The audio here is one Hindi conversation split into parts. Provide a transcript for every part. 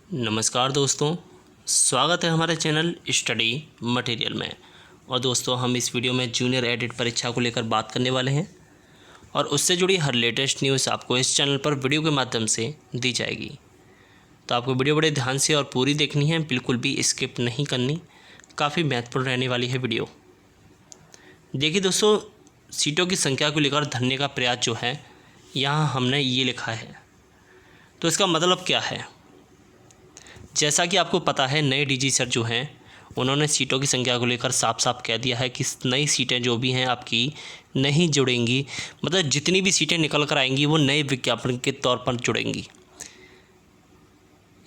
नमस्कार दोस्तों, स्वागत है हमारे चैनल स्टडी मटेरियल में। और दोस्तों, हम इस वीडियो में जूनियर एडिट परीक्षा को लेकर बात करने वाले हैं और उससे जुड़ी हर लेटेस्ट न्यूज़ आपको इस चैनल पर वीडियो के माध्यम से दी जाएगी। तो आपको वीडियो बड़े ध्यान से और पूरी देखनी है, बिल्कुल भी स्किप नहीं करनी। काफ़ी महत्वपूर्ण रहने वाली है वीडियो। देखिए दोस्तों, सीटों की संख्या को लेकर धरने का प्रयास जो है, यहाँ हमने ये लिखा है। तो इसका मतलब क्या है? जैसा कि आपको पता है, नए डीजी सर जो हैं उन्होंने सीटों की संख्या को लेकर साफ साफ कह दिया है कि नई सीटें जो भी हैं आपकी नहीं जुड़ेंगी। मतलब जितनी भी सीटें निकल कर आएंगी वो नए विज्ञापन के तौर पर जुड़ेंगी।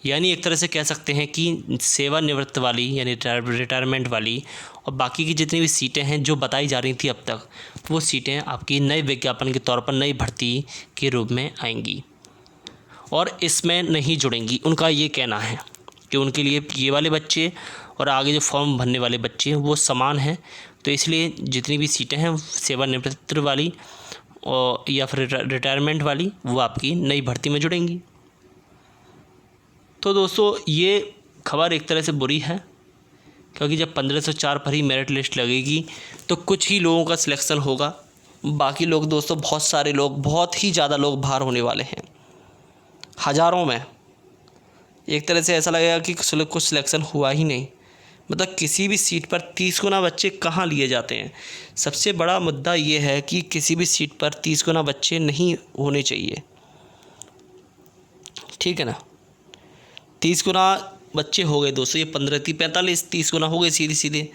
यानी एक तरह से कह सकते हैं कि सेवानिवृत्त वाली यानी रिटायरमेंट वाली और बाकी की जितनी भी सीटें हैं जो बताई जा रही थी अब तक, वो सीटें आपकी नए विज्ञापन के तौर पर नई भर्ती के रूप में आएंगी और इसमें नहीं जुड़ेंगी। उनका ये कहना है कि उनके लिए ये वाले बच्चे और आगे जो फॉर्म भरने वाले बच्चे हैं वो समान हैं। तो इसलिए जितनी भी सीटें हैं सेवानिवृत्त वाली और या फिर रिटायरमेंट वाली वो आपकी नई भर्ती में जुड़ेंगी। तो दोस्तों, ये खबर एक तरह से बुरी है, क्योंकि जब 1504 पर ही मेरिट लिस्ट लगेगी तो कुछ ही लोगों का सिलेक्शन होगा। बाकी लोग दोस्तों, बहुत सारे लोग, बहुत ही ज़्यादा लोग बाहर होने वाले हैं, हज़ारों में। एक तरह से ऐसा लगेगा कि कुछ सिलेक्शन हुआ ही नहीं। मतलब किसी भी सीट पर 30 गुना बच्चे कहाँ लिए जाते हैं। सबसे बड़ा मुद्दा ये है कि किसी भी सीट पर 30 गुना बच्चे नहीं होने चाहिए, ठीक है ना। 30 गुना बच्चे हो गए दोस्तों, ये 15 45 30 गुना हो गए सीधे सीधे।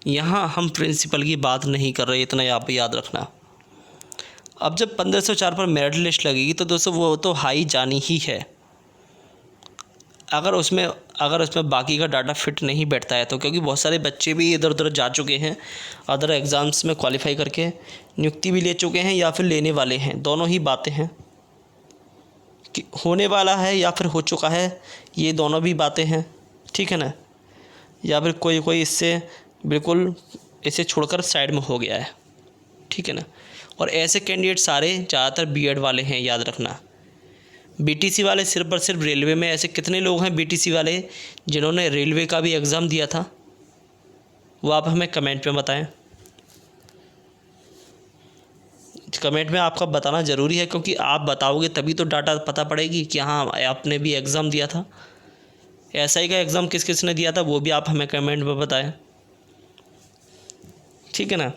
यहाँ हम प्रिंसिपल की बात नहीं कर रहे, इतना आप याद रखना। अब जब 1504 पर मेरिट लिस्ट लगेगी तो दोस्तों वो तो हाई जानी ही है। अगर उसमें बाकी का डाटा फिट नहीं बैठता है तो, क्योंकि बहुत सारे बच्चे भी इधर उधर जा चुके हैं, अदर एग्ज़ाम्स में क्वालिफाई करके नियुक्ति भी ले चुके हैं या फिर लेने वाले हैं। दोनों ही बातें हैं कि होने वाला है या फिर हो चुका है, ये दोनों भी बातें हैं, ठीक है ना। या फिर कोई इससे बिल्कुल इसे छोड़कर साइड में हो गया है, ठीक है ना। और ऐसे कैंडिडेट सारे ज़्यादातर बीएड वाले हैं, याद रखना। बीटीसी वाले सिर्फ और सिर्फ रेलवे में ऐसे कितने लोग हैं बीटीसी वाले जिन्होंने रेलवे का भी एग्ज़ाम दिया था, वो आप हमें कमेंट में बताएं। कमेंट में आपका बताना ज़रूरी है, क्योंकि आप बताओगे तभी तो डाटा पता पड़ेगी कि हाँ आपने भी एग्ज़ाम दिया था। एसआई का एग्ज़ाम किस किस ने दिया था वो भी आप हमें कमेंट में बताएं, ठीक है ना।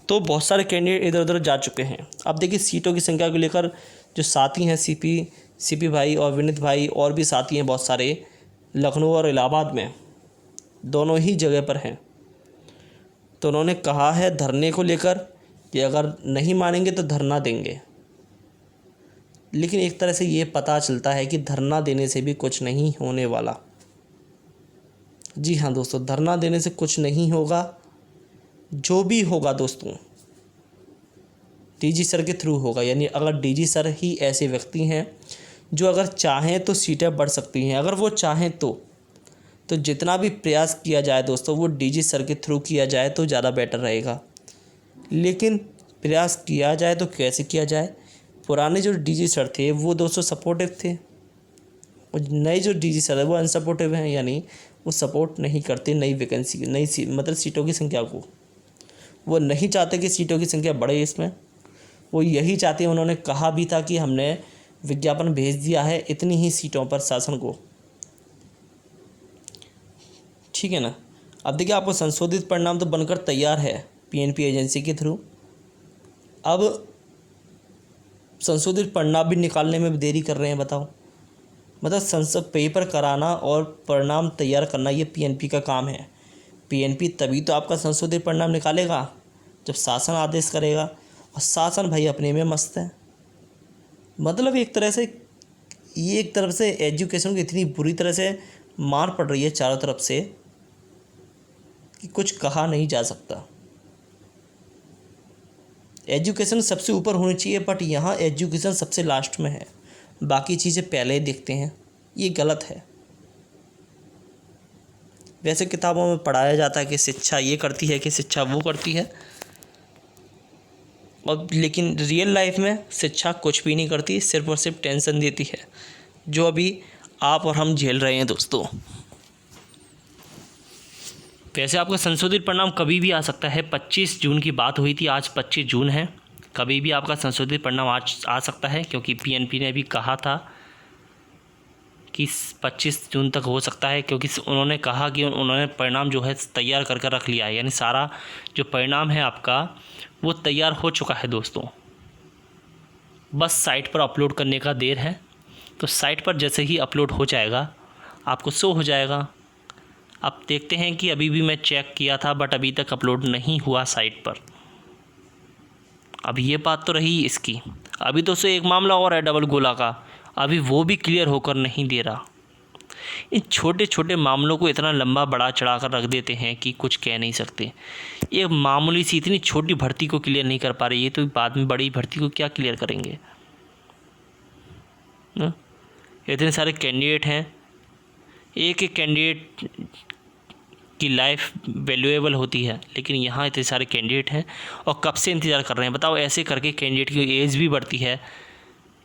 तो बहुत सारे कैंडिडेट इधर उधर जा चुके हैं। अब देखिए, सीटों की संख्या को लेकर जो साथी हैं सीपी भाई और विनीत भाई और भी साथी हैं बहुत सारे, लखनऊ और इलाहाबाद में दोनों ही जगह पर हैं। तो उन्होंने कहा है धरने को लेकर कि अगर नहीं मानेंगे तो धरना देंगे। लेकिन एक तरह से ये पता चलता है कि धरना देने से भी कुछ नहीं होने वाला। जी हाँ दोस्तों, धरना देने से कुछ नहीं होगा। जो भी होगा दोस्तों डीजी सर के थ्रू होगा। यानी अगर डीजी सर ही ऐसे व्यक्ति हैं जो अगर चाहें तो सीटें बढ़ सकती हैं। अगर वो चाहें तो जितना भी प्रयास किया जाए दोस्तों वो डीजी सर के थ्रू किया जाए तो ज़्यादा बेटर रहेगा। लेकिन प्रयास किया जाए तो कैसे किया जाए? पुराने जो डीजी सर थे वो दोस्तों सपोर्टिव थे, और नए जो डीजी सर है वो अनसपोर्टिव हैं। यानी वो सपोर्ट नहीं करते नई वैकेंसी मतलब सीटों की संख्या को। वो नहीं चाहते कि सीटों की संख्या बढ़े इसमें। वो यही चाहते हैं, उन्होंने कहा भी था कि हमने विज्ञापन भेज दिया है इतनी ही सीटों पर शासन को, ठीक है ना। अब देखिए, आपको संशोधित परिणाम तो बनकर तैयार है पीएनपी एजेंसी के थ्रू। अब संशोधित परिणाम भी निकालने में देरी कर रहे हैं, बताओ। मतलब संसद पेपर कराना और परिणाम तैयार करना ये पीएनपी का काम है। पीएनपी तभी तो आपका संशोधित परिणाम निकालेगा जब शासन आदेश करेगा, और शासन भाई अपने में मस्त है। मतलब एक तरफ से एजुकेशन को इतनी बुरी तरह से मार पड़ रही है चारों तरफ से कि कुछ कहा नहीं जा सकता। एजुकेशन सबसे ऊपर होनी चाहिए, बट यहाँ एजुकेशन सबसे लास्ट में है, बाकी चीज़ें पहले ही देखते हैं। ये गलत है। वैसे किताबों में पढ़ाया जाता है कि शिक्षा ये करती है, कि शिक्षा वो करती है, और लेकिन रियल लाइफ में शिक्षा कुछ भी नहीं करती, सिर्फ और सिर्फ टेंशन देती है। जो अभी आप और हम झेल रहे हैं दोस्तों। वैसे आपका संशोधित परिणाम कभी भी आ सकता है। 25 जून की बात हुई थी, आज 25 जून है। कभी भी आपका संशोधित परिणाम आज आ सकता है, क्योंकि पीएनपी ने भी कहा था कि 25 जून तक हो सकता है, क्योंकि उन्होंने कहा कि उन्होंने परिणाम जो है तैयार करके रख लिया है। यानी सारा जो परिणाम है आपका वो तैयार हो चुका है दोस्तों, बस साइट पर अपलोड करने का देर है। तो साइट पर जैसे ही अपलोड हो जाएगा आपको शो हो जाएगा। अब देखते हैं कि अभी भी मैं चेक किया था बट अभी तक अपलोड नहीं हुआ साइट पर। अब ये बात तो रही इसकी। अभी तो से एक मामला और है डबल गोला का, अभी वो भी क्लियर होकर नहीं दे रहा। इन छोटे छोटे मामलों को इतना लंबा बड़ा चढ़ा कर रख देते हैं कि कुछ कह नहीं सकते। ये मामूली सी इतनी छोटी भर्ती को क्लियर नहीं कर पा रहे, ये तो बाद में बड़ी भर्ती को क्या क्लियर करेंगे ना? इतने सारे कैंडिडेट हैं, एक एक कैंडिडेट की लाइफ वैल्यूएबल होती है, लेकिन यहाँ इतने सारे कैंडिडेट हैं और कब से इंतज़ार कर रहे हैं बताओ। ऐसे करके कैंडिडेट की एज भी बढ़ती है।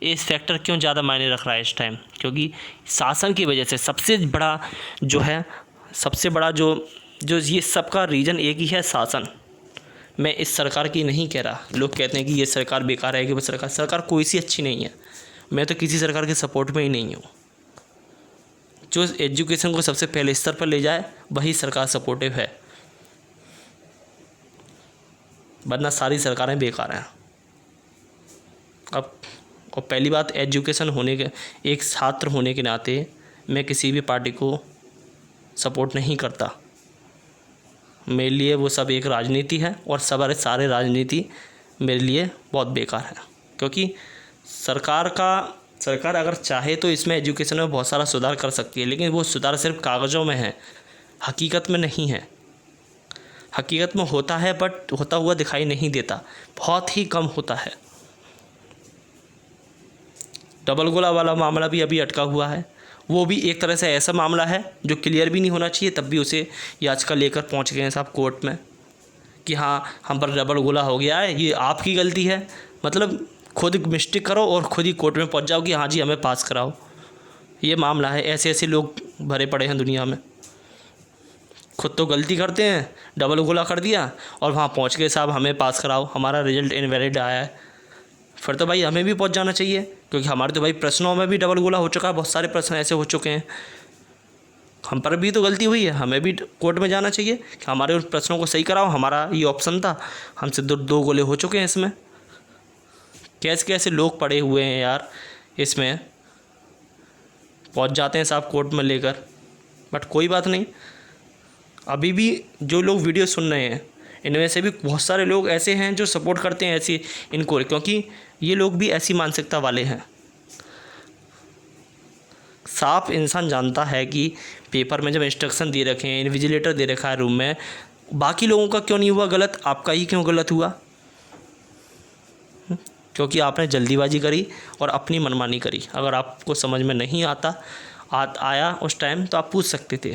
एज फैक्टर क्यों ज़्यादा मायने रख रहा है इस टाइम? क्योंकि शासन की वजह से सबसे बड़ा जो ये सबका रीज़न एक ही है, शासन। मैं इस सरकार की नहीं कह रहा। लोग कहते हैं कि ये सरकार बेकार है कि वो सरकार कोई सी अच्छी नहीं है। मैं तो किसी सरकार के सपोर्ट में ही नहीं हूँ। जो एजुकेशन को सबसे पहले स्तर पर ले जाए वही सरकार सपोर्टिव है, वरना सारी सरकारें बेकार हैं। अब और पहली बात, एजुकेशन होने के एक छात्र होने के नाते मैं किसी भी पार्टी को सपोर्ट नहीं करता। मेरे लिए वो सब एक राजनीति है और सारे राजनीति मेरे लिए बहुत बेकार है। क्योंकि सरकार अगर चाहे तो इसमें एजुकेशन में बहुत सारा सुधार कर सकती है, लेकिन वो सुधार सिर्फ कागज़ों में है, हकीकत में नहीं है। हकीकत में होता है बट होता हुआ दिखाई नहीं देता, बहुत ही कम होता है। डबल गोला वाला मामला भी अभी अटका हुआ है। वो भी एक तरह से ऐसा मामला है जो क्लियर भी नहीं होना चाहिए, तब भी उसे याचिका लेकर पहुंच गए हैं साहब कोर्ट में कि हाँ हम पर डबल गोला हो गया है, ये आपकी गलती है। मतलब खुद मिस्टेक करो और खुद ही कोर्ट में पहुंच जाओ कि हाँ जी हमें पास कराओ। ये मामला है। ऐसे ऐसे लोग भरे पड़े हैं दुनिया में। खुद तो गलती करते हैं, डबल गोला कर दिया और वहाँ पहुँच गए साहब हमें पास कराओ, हमारा रिजल्ट इनवैलिड आया है। फिर तो भाई हमें भी पहुंच जाना चाहिए, क्योंकि हमारे तो भाई प्रश्नों में भी डबल गोला हो चुका है। बहुत सारे प्रश्न ऐसे हो चुके हैं, हम पर भी तो गलती हुई है, हमें भी कोर्ट में जाना चाहिए कि हमारे उन प्रश्नों को सही कराओ। हमारा ये ऑप्शन था, हमसे दो गोले हो चुके हैं इसमें। कैसे कैसे लोग पड़े हुए हैं यार, इसमें पहुंच जाते हैं साहब कोर्ट में लेकर। बट कोई बात नहीं, अभी भी जो लोग वीडियो सुन रहे हैं इनमें से भी बहुत सारे लोग ऐसे हैं जो सपोर्ट करते हैं ऐसी इनको, क्योंकि ये लोग भी ऐसी मानसिकता वाले हैं। साफ इंसान जानता है कि पेपर में जब इंस्ट्रक्शन दे रखे हैं, इन्विजिलेटर दे रखा है रूम में, बाकी लोगों का क्यों नहीं हुआ गलत, आपका ही क्यों गलत हुआ? क्योंकि आपने जल्दीबाजी करी और अपनी मनमानी करी। अगर आपको समझ में नहीं आया उस टाइम तो आप पूछ सकते थे,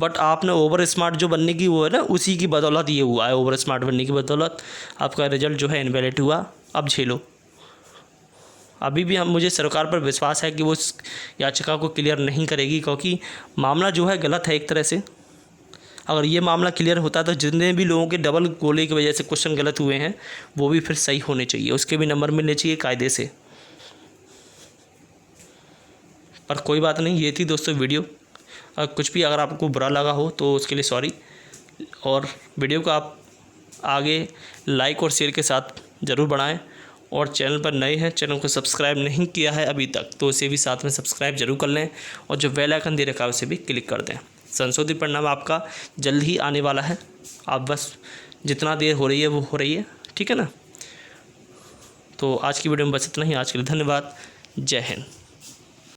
बट आपने ओवर स्मार्ट जो बनने की वो है ना, उसी की बदौलत ये हुआ है। ओवर स्मार्ट बनने की बदौलत आपका रिजल्ट जो है इनवैलिड हुआ। अब झेलो। अभी भी मुझे सरकार पर विश्वास है कि वो इस याचिका को क्लियर नहीं करेगी, क्योंकि मामला जो है गलत है एक तरह से। अगर ये मामला क्लियर होता तो जितने भी लोगों के डबल गोले की वजह से क्वेश्चन गलत हुए हैं वो भी फिर सही होने चाहिए, उसके भी नंबर मिलने चाहिए कायदे से। पर कोई बात नहीं, ये थी दोस्तों वीडियो। कुछ भी अगर आपको बुरा लगा हो तो उसके लिए सॉरी। और वीडियो को आप आगे लाइक और शेयर के साथ ज़रूर बढ़ाएं। और चैनल पर नए हैं, चैनल को सब्सक्राइब नहीं किया है अभी तक तो उसे भी साथ में सब्सक्राइब जरूर कर लें, और जो बेल आइकन दे रखा है उसे भी क्लिक कर दें। संशोधित परिणाम आपका जल्द ही आने वाला है, आप बस जितना देर हो रही है वो हो रही है, ठीक है ना। तो आज की वीडियो में बस इतना ही। आज के लिए धन्यवाद। जय हिंद।